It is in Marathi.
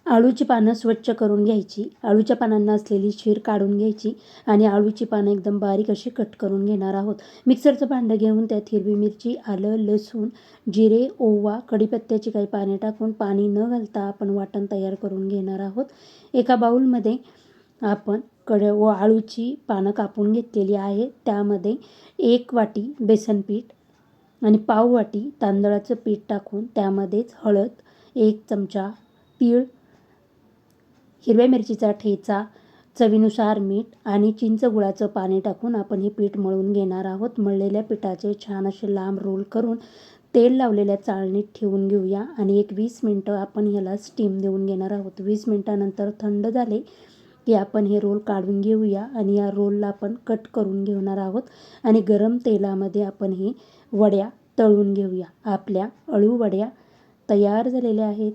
आळूची पानं स्वच्छ करून घ्यायची, आळूच्या पानांना असलेली क्षीर काढून घ्यायची आणि आळूची पानं एकदम बारीक अशी कट करून घेणार आहोत. मिक्सरचं भांडं घेऊन त्यात हिरवी मिरची, आलं, लसूण, जिरे, ओवा, कढीपत्त्याची काही पाने टाकून पाणी न घालता आपण वाटण तयार करून घेणार आहोत. एका बाउलमध्ये आपण व आळूची पानं कापून घेतलेली आहे. त्यामध्ये 1 वाटी बेसन पीठ आणि पाव वाटी तांदळाचं पीठ टाकून त्यामध्येच हळद, 1 चमचा तीळ, हिरव्या मिरचीचा ठेचा, चवीनुसार मीठ आणि चिंच गुळाचं पाणी टाकून आपण हे पीठ मळून घेणार आहोत. मळलेल्या पिठाचे छान असे लांब रोल करून तेल लावलेल्या चाळणीत ठेवून घेऊया आणि एक 20 मिनटं आपण ह्याला स्टीम देऊन घेणार आहोत. 20 मिनटानंतर थंड झाले की आपण हे रोल काढून घेऊया आणि या रोलला आपण कट करून घेणार आहोत आणि गरम तेलामध्ये आपण हे वड्या तळून घेऊया. आपल्या अळू वड्या तयार झालेल्या आहेत.